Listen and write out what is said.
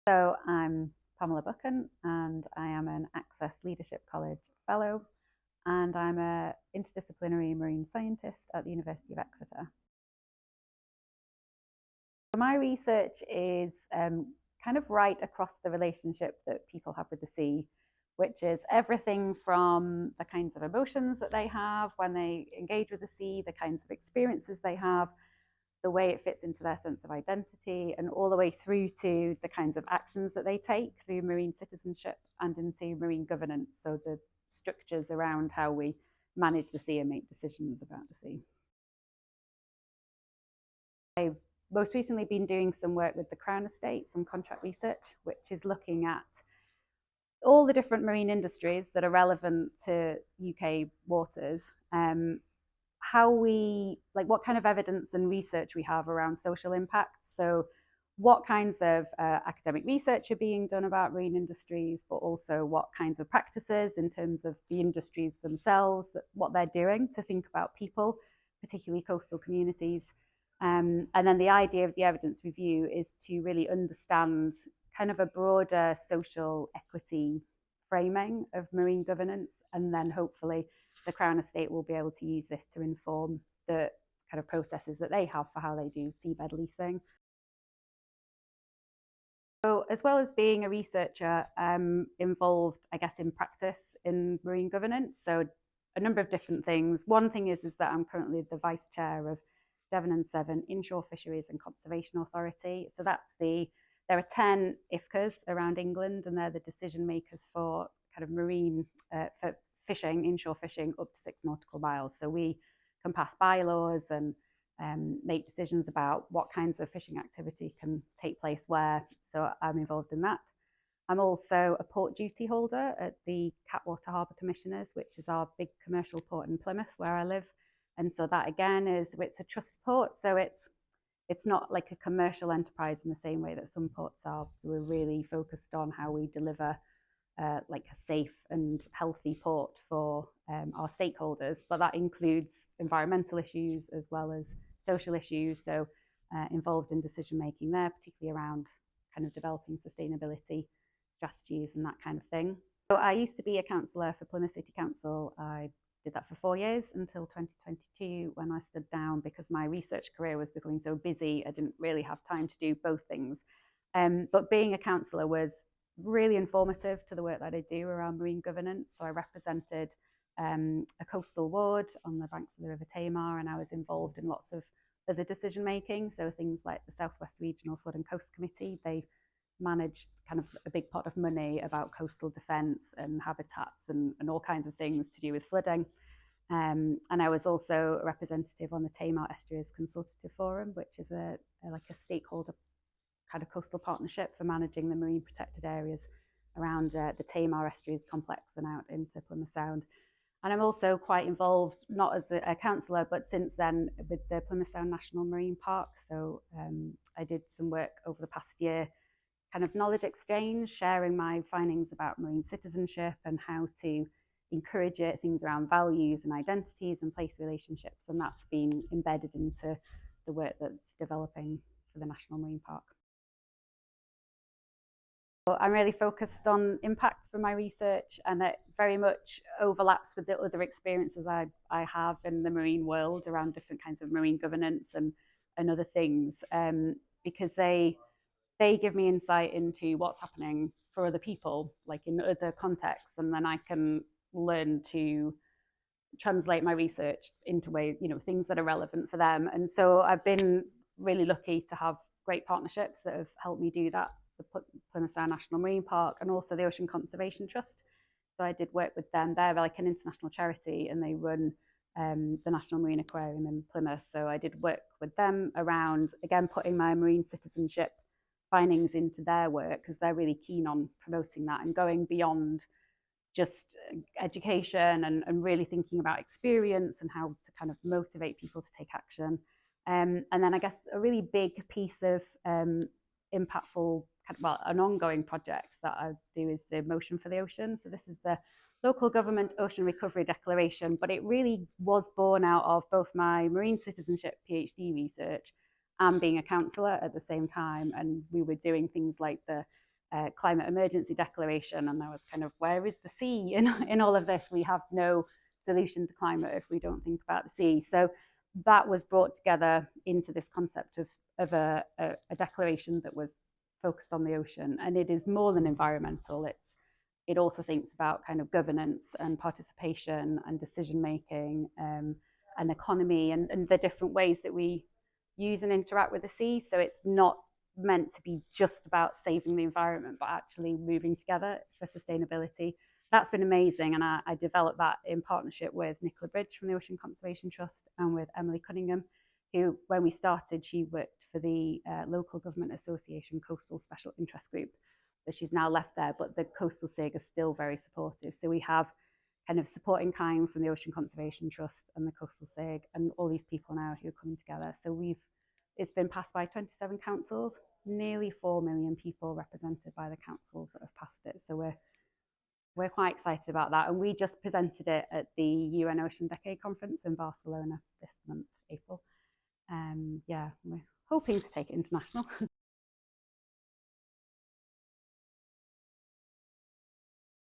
So I'm Pamela Buchan and I am an Access Leadership College Fellow and I'm an Interdisciplinary Marine Scientist at the University of Exeter. My research is kind of right across the relationship that people have with the sea, which is everything from the kinds of emotions that they have when they engage with the sea, the kinds of experiences they have, the way it fits into their sense of identity, and all the way through to the kinds of actions that they take through marine citizenship and into marine governance. So the structures around how we manage the sea and make decisions about the sea. I've most recently been doing some work with the Crown Estate, some contract research, which is looking at all the different marine industries that are relevant to UK waters, what kind of evidence and research we have around social impacts. So what kinds of academic research are being done about marine industries, but also what kinds of practices in terms of the industries themselves, what they're doing to think about people, particularly coastal communities. And then the idea of the evidence review is to really understand kind of a broader social equity framing of marine governance, and then hopefully the Crown Estate will be able to use this to inform the kind of processes that they have for how they do seabed leasing. So as well as being a researcher, I'm involved, I guess, in practice in marine governance. So a number of different things. One thing is that I'm currently the vice chair of Devon and Severn Inshore Fisheries and Conservation Authority. So there are 10 IFCAs around England, and they're the decision makers for kind of marine, for fishing, inshore fishing up to 6 nautical miles. So we can pass bylaws and make decisions about what kinds of fishing activity can take place where. So I'm involved in that. I'm also a port duty holder at the Cattewater Harbour Commissioners, which is our big commercial port in Plymouth, where I live. And so that again it's a trust port. So it's not like a commercial enterprise in the same way that some ports are. So we're really focused on how we deliver like a safe and healthy port for our stakeholders, but that includes environmental issues as well as social issues. So involved in decision making there, particularly around kind of developing sustainability strategies and that kind of thing. So I used to be a councillor for Plymouth City Council. I did that for 4 years until 2022 when I stood down because my research career was becoming so busy. I didn't really have time to do both things. But being a councillor was really informative to the work that I do around marine governance. So I represented a coastal ward on the banks of the River Tamar, and I was involved in lots of other decision making. So things like the Southwest Regional Flood and Coast Committee, they managed kind of a big pot of money about coastal defence and habitats and all kinds of things to do with flooding. And I was also a representative on the Tamar Estuaries Consultative Forum, which is like a stakeholder kind of coastal partnership for managing the marine protected areas around the Tamar Estuaries complex and out into Plymouth Sound. And I'm also quite involved, not as a councillor, but since then with the Plymouth Sound National Marine Park. So I did some work over the past year, kind of knowledge exchange, sharing my findings about marine citizenship and how to encourage it, things around values and identities and place relationships. And that's been embedded into the work that's developing for the National Marine Park. I'm really focused on impact for my research, and it very much overlaps with the other experiences I have in the marine world around different kinds of marine governance and other things, because they give me insight into what's happening for other people, like in other contexts, and then I can learn to translate my research into ways, things that are relevant for them. And so I've been really lucky to have great partnerships that have helped me do that. The Plymouth Sound National Marine Park and also the Ocean Conservation Trust. So I did work with them. They're like an international charity and they run the National Marine Aquarium in Plymouth. So I did work with them around, again, putting my marine citizenship findings into their work because they're really keen on promoting that and going beyond just education and really thinking about experience and how to kind of motivate people to take action. And then I guess a really big piece of impactful, an ongoing project that I do is the Motion for the Ocean. So this is the local government ocean recovery declaration, but it really was born out of both my marine citizenship PhD research and being a councillor at the same time. And we were doing things like the climate emergency declaration, and I was kind of, where is the sea in all of this? We have no solution to climate if we don't think about the sea. So that was brought together into this concept of a declaration that was focused on the ocean, and it is more than environmental. It also thinks about kind of governance and participation and decision making, and economy, and the different ways that we use and interact with the sea. So it's not meant to be just about saving the environment, but actually moving together for sustainability. That's been amazing, and I developed that in partnership with Nicola Bridge from the Ocean Conservation Trust and with Emily Cunningham, who, when we started, she worked for the Local Government Association Coastal Special Interest Group. So she's now left there, but the Coastal SIG is still very supportive. So we have kind of support in kind from the Ocean Conservation Trust and the Coastal SIG, and all these people now who are coming together. So it's been passed by 27 councils, nearly 4 million people represented by the councils that have passed it. So we're quite excited about that. And we just presented it at the UN Ocean Decade Conference in Barcelona this month, April. Yeah, we're hoping to take it international.